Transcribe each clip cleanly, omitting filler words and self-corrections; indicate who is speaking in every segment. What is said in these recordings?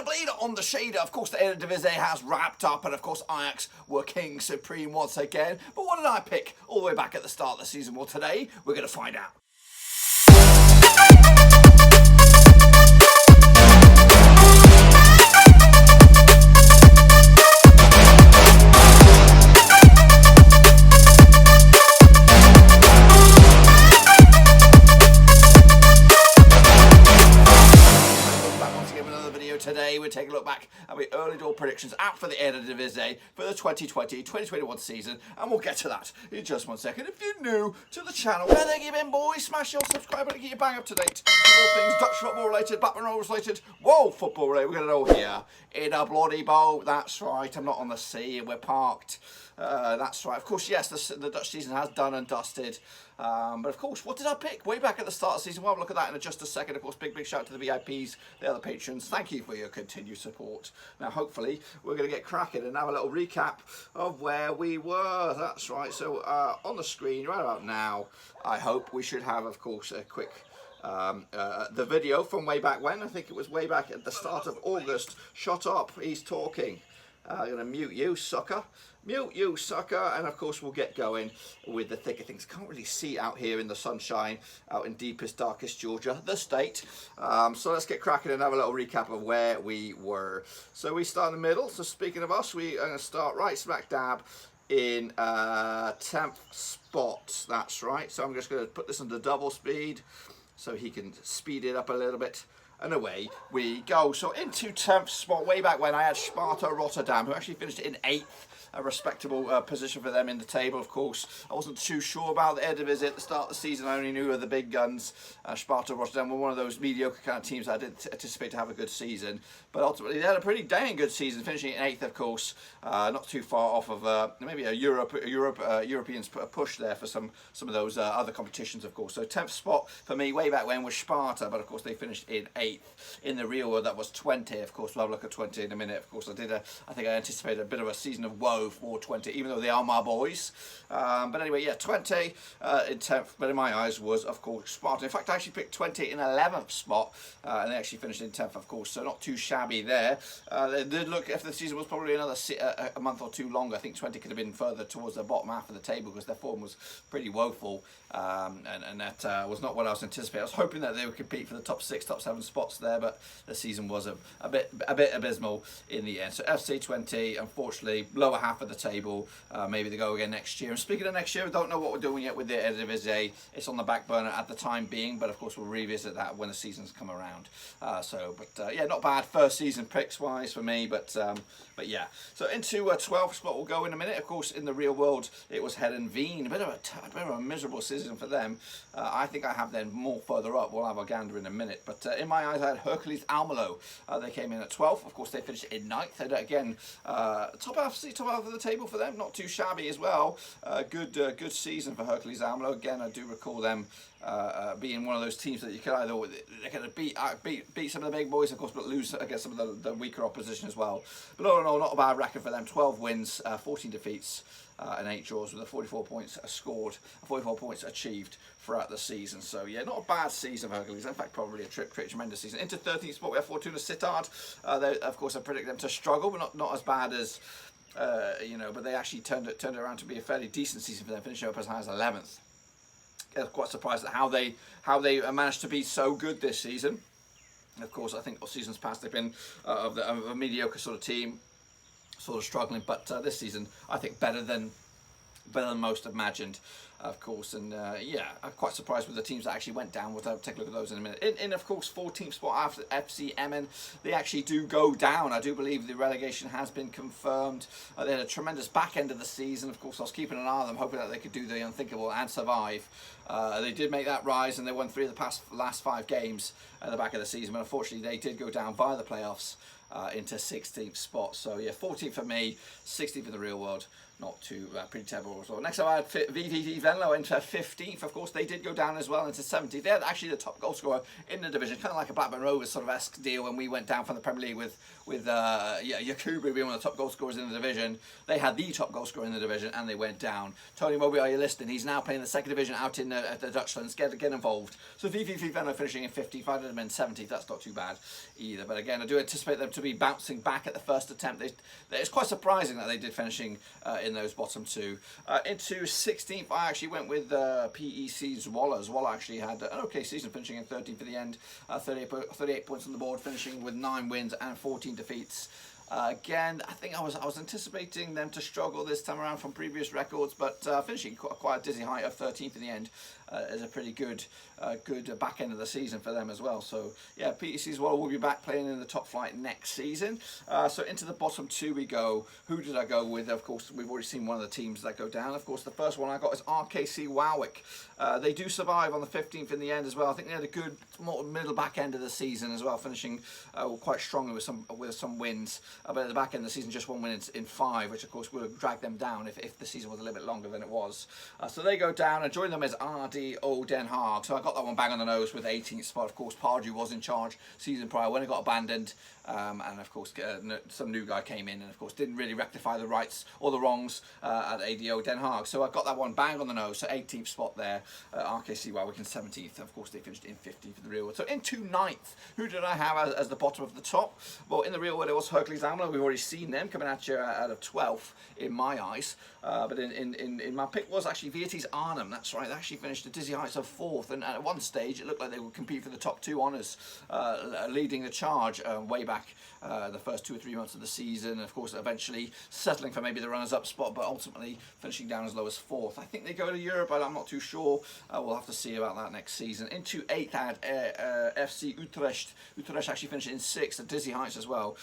Speaker 1: bleeder on the shader. Of course, the Eredivisie has wrapped up, and of course, Ajax were king supreme once again. But what did I pick all the way back at the start of the season? Well, today we're going to find out. Today we're taking a look back at my early door predictions out for the Eredivisie for the 2020-2021 season, and we'll get to that in just 1 second. If you're new to the channel, where they give in, boys, smash your subscribe button to get you bang up to date with all things Dutch football related, Blackburn Rovers related, world football related. We're going to know here in a bloody boat. That's right, I'm not on the sea, we're parked. That's right. Of course, yes, the Dutch season has done and dusted. But of course, what did I pick way back at the start of the season? We'll have a look at that in just a second. Of course, big shout out to the VIPs, the other patrons. Thank you for your continued support. Now, hopefully, we're going to get cracking and have a little recap of where we were. That's right. So, on the screen right about now, I hope we should have, of course, a quick the video from way back when. I think it was way back at the start of August. Shut up. He's talking. I'm going to mute you, sucker. Mute you, sucker. And of course, we'll get going with the thick of things. Can't really see out here in the sunshine, out in deepest, darkest Georgia, the state. So let's get cracking and have a little recap of where we were. So we start in the middle. So speaking of us, we are going to start right smack dab in 10th spot. That's right. So I'm just going to put this under double speed so he can speed it up a little bit. And away we go. So into 10th spot, way back when I had Sparta Rotterdam, who actually finished in 8th, a respectable position for them in the table, of course. I wasn't too sure about the Eredivisie at the start of the season. I only knew of the big guns. Sparta Rotterdam were one of those mediocre kind of teams I didn't anticipate to have a good season. But ultimately, they had a pretty dang good season, finishing in 8th, of course. Not too far off of maybe a European push there for some of those other competitions, of course. So 10th spot for me way back when was Sparta, but of course they finished in 8th. In the real world, that was 20. Of course, we'll have a look at 20 in a minute. Of course, I think I anticipated a bit of a season of woe for 20, even though they are my boys. But anyway, yeah, 20 in 10th, but in my eyes was, of course, Sparta. In fact, I actually picked 20 in 11th spot, and they actually finished in 10th, of course, so not too shabby there. They did look, if the season was probably another a month or two longer, I think 20 could have been further towards the bottom half of the table because their form was pretty woeful, and that was not what I was anticipating. I was hoping that they would compete for the top 6, top 7 spots there, but the season was a bit abysmal in the end. So FC 20, unfortunately, lower half of the table. Maybe they go again next year. And speaking of next year, we don't know what we're doing yet with the Eredivisie. It's on the back burner at the time being, but of course we'll revisit that when the seasons come around. Yeah, not bad first season picks wise for me, but yeah. So into 12th spot we'll go in a minute. Of course, in the real world, it was Heerenveen. A bit of a miserable season for them. I think I have them more further up. We'll have a gander in a minute. But in my eyes, I had Hercules Almelo. They came in at 12th. Of course, they finished in 9th. And again, top half of the table for them. Not too shabby as well. Good season for Hercules Almelo. Again, I do recall them being one of those teams that you can either beat some of the big boys, of course, but lose against some of the weaker opposition as well. But all in all, not a bad record for them. 12 wins, 14 defeats, and 8 draws with 44 points scored, 44 points achieved throughout the season. So yeah, not a bad season for Hercules. In fact, probably a tremendous season. Into 13th spot, we have Fortuna Sittard. Of course, I predict them to struggle, but not as bad as but they actually turned it around to be a fairly decent season for them, finishing up as high as 11th. I was quite surprised at how they managed to be so good this season. Of course, I think all seasons past they've been of a mediocre sort of team, sort of struggling. But this season, I think better than most imagined, of course. And yeah, I'm quite surprised with the teams that actually went down. We'll take a look at those in a minute. In of course, 14th spot after FC Emmen, they actually do go down. I do believe the relegation has been confirmed. They had a tremendous back end of the season. Of course, I was keeping an eye on them, hoping that they could do the unthinkable and survive. They did make that rise, and they won 3 of the last 5 games at the back of the season. But unfortunately, they did go down via the playoffs into 16th spot. So yeah, 14th for me, 16th for the real world. Not too pretty terrible as well. Next up, I had VVV Venlo into 15th. Of course, they did go down as well into 17th. They're actually the top goal scorer in the division, kind of like a Blackburn Rovers sort of esque deal when we went down from the Premier League with Yakubu being one of the top goal scorers in the division. They had the top goal scorer in the division, and they went down. Tony Moby, are you listening? He's now playing the second division out in the Dutchlands. Get involved. So VVV Venlo finishing in 50th. If I'd have been 70th, that's not too bad either. But again, I do anticipate them to be bouncing back at the first attempt. It's quite surprising that they did finishing in those bottom two. Into 16th, I actually went with PEC Zwolle. Zwolle actually had an okay season, finishing in 13th for the end. 38 points on the board, finishing with 9 wins and 14 defeats. Again, I think I was anticipating them to struggle this time around from previous records, but finishing quite a dizzy height of 13th in the end is a pretty good back end of the season for them as well. So yeah, PEC Zwolle will be back playing in the top flight next season. So into the bottom two we go. Who did I go with? Of course, we've already seen one of the teams that go down. Of course, the first one I got is RKC Warwick. They do survive on the 15th in the end as well. I think they had a good middle back end of the season as well, finishing quite strongly with some wins. But at the back end of the season, just one win in 5, which of course would have dragged them down if the season was a little bit longer than it was. So they go down, and join them is RDO Den Haag. So I got that one bang on the nose with 18th spot. Of course, Pardew was in charge season prior when it got abandoned. And of course, some new guy came in and of course didn't really rectify the rights or the wrongs at ADO Den Haag. So I got that one bang on the nose. So 18th spot there. RKC Warwick in 17th. Of course, they finished in 15th for the real world. So into 9th, who did I have as the bottom of the top? Well, in the real world, it was Hercules Almelo. We've already seen them coming at you out of 12th in my eyes. But in my pick was actually Vietys Arnhem. That's right. They actually finished at dizzy heights of 4th. And at one stage, it looked like they would compete for the top 2 honours, leading the charge way back the first 2 or 3 months of the season. And of course, eventually settling for maybe the runners-up spot, but ultimately finishing down as low as 4th. I think they go to Europe, but I'm not too sure. We'll have to see about that next season. Into 8th, I had FC Utrecht. Utrecht actually finished in 6th at dizzy heights as well.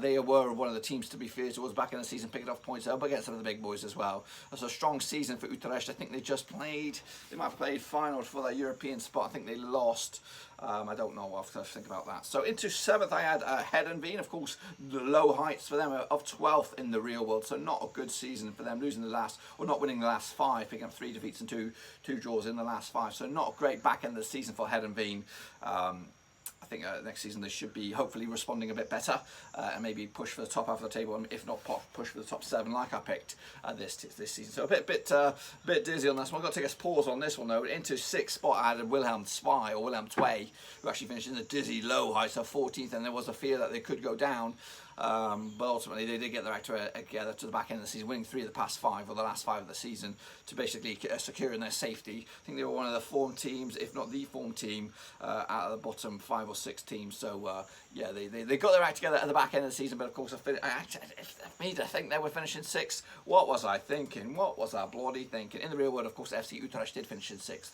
Speaker 1: They were one of the teams to be feared towards back in the season, picking off points up against some of the big boys as well. So a strong season for Utrecht. I think they might have played finals for their European spot. I think they lost. I don't know. I'll have to think about that. So into 7th, I had Heerenveen. Of course, the low heights for them of 12th in the real world. So not a good season for them, losing not winning the last 5, picking up 3 defeats and two draws in the last 5. So not a great back end of the season for Heerenveen. I think next season they should be hopefully responding a bit better and maybe push for the top half of the table, and if not push for the top 7 like I picked this season. So a bit dizzy on this one. I've got to take a pause on this one though. Into 6th spot I added Wilhelm Twee, who actually finished in the dizzy low heights of 14th, and there was a fear that they could go down. But ultimately they did get their act together to the back end of the season, winning 3 of the past 5, or the last 5 of the season, to basically secure in their safety. I think they were one of the form teams, if not the form team, out of the bottom 5 or 6 teams. So yeah, they got their act together at the back end of the season, but of course I think they were finishing 6th. What was I thinking? What was I bloody thinking? In the real world, of course, FC Utrecht did finish in 6th.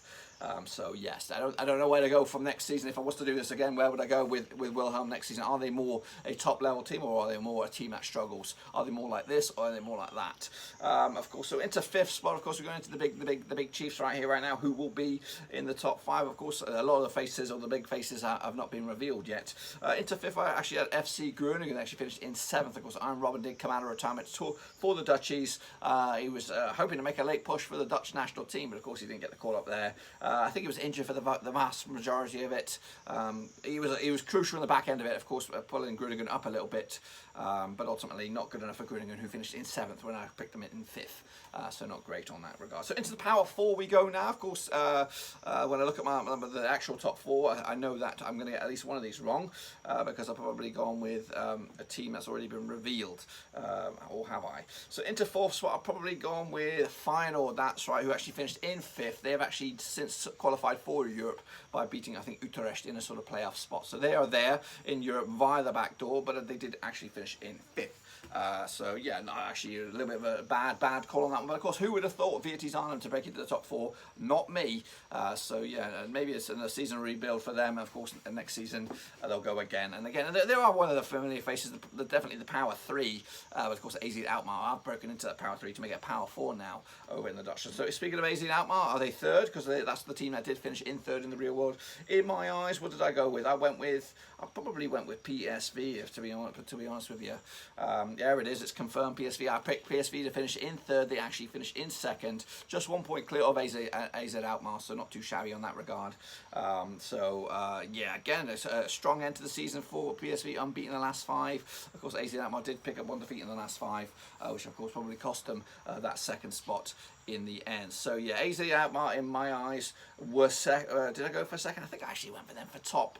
Speaker 1: So yes, I don't know where to go from next season. If I was to do this again, where would I go with Wilhelm next season? Are they more a top level team, or are they more a team that struggles? Are they more like this, or are they more like that? Of course, so into 5th spot, of course, we're going into the big Chiefs right here, right now, who will be in the top 5. Of course, a lot of the faces, or the big faces, have not been revealed yet. Into 5th, I actually had FC Groningen, actually finished in 7th. Of course, Iron Robin did come out of retirement for the Dutchies. He was hoping to make a late push for the Dutch national team, but of course he didn't get the call up there. I think he was injured for the vast majority of it. He was crucial in the back end of it, of course, pulling Groningen up a little bit, but ultimately not good enough for Groningen, who finished in 7th when I picked them in 5th. So not great on that regard. So into the Power 4 we go now. Of course, when I look at the actual top 4, I know that I'm going to get at least one of these wrong, because I've probably gone with a team that's already been revealed, or have I? So into 4th spot, I've probably gone with Feyenoord. That's right, who actually finished in 5th. They have actually since qualified for Europe by beating, I think, Utrecht in a sort of playoff spot. So they are there in Europe via the back door, but they did actually finish in 5th. So yeah, no, actually a little bit of a bad call on that one. But of course, who would have thought Vietys Arnhem to break into the top 4? Not me. So yeah, maybe it's a season rebuild for them. Of course, next season they'll go again and again. And there are one of the familiar faces, definitely the Power 3. Of course, AZ Alkmaar. I've broken into that Power 3 to make it Power 4 now over in the Dutch. So speaking of AZ Alkmaar, are they 3rd? Because that's the team that did finish in 3rd in the real world. In my eyes, what did I go with? I went with I probably went with PSV, if to be honest with you. There it is. It's confirmed. PSV. I picked PSV to finish in third. They actually finished in second, just 1 point clear of AZ Alkmaar, so not too shabby on that regard. Yeah, again, it's a strong end to the season for PSV, unbeaten in the last 5. Of course, AZ Alkmaar did pick up 1 defeat in the last 5, which of course probably cost them that second spot in the end. So yeah, AZ Alkmaar in my eyes were did I go for second? I think I actually went for them for top.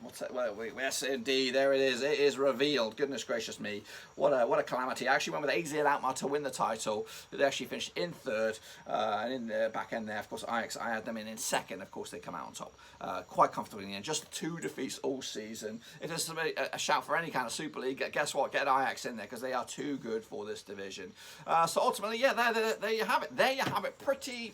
Speaker 1: Yes, indeed, there it is. It is revealed. Goodness gracious me, what a calamity! I actually went with AZ Alkmaar to win the title. They actually finished in third, and in the back end there, of course, Ajax. I had them in second. Of course, they come out on top quite comfortably in the end. Just 2 defeats all season. If there's a shout for any kind of Super League, guess what? Get Ajax in there because they are too good for this division. So ultimately, yeah, there you have it. There you have it. Pretty.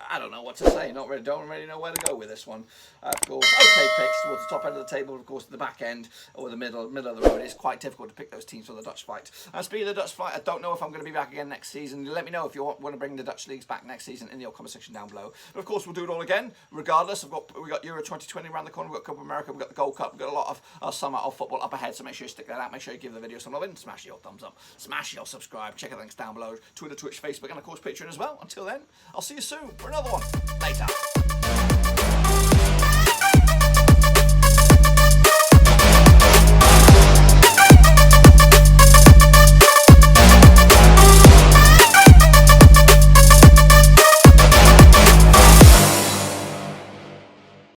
Speaker 1: I don't know what to say. Don't really know where to go with this one. Of course, okay picks towards the top end of the table. Of course, the back end or the middle of the road. It's quite difficult to pick those teams for the Dutch fight. Speaking of the Dutch fight, I don't know if I'm going to be back again next season. Let me know if you want to bring the Dutch leagues back next season in the comment section down below. But of course, we'll do it all again. Regardless, we got Euro 2020 around the corner. We've got Copa America. We've got the Gold Cup. We've got a lot of summer of football up ahead. So make sure you stick that out. Make sure you give the video some love and smash your thumbs up. Smash your subscribe. Check out the links down below. Twitter, Twitch, Facebook, and of course Patreon as well. Until then, I'll see you soon for another one. Later.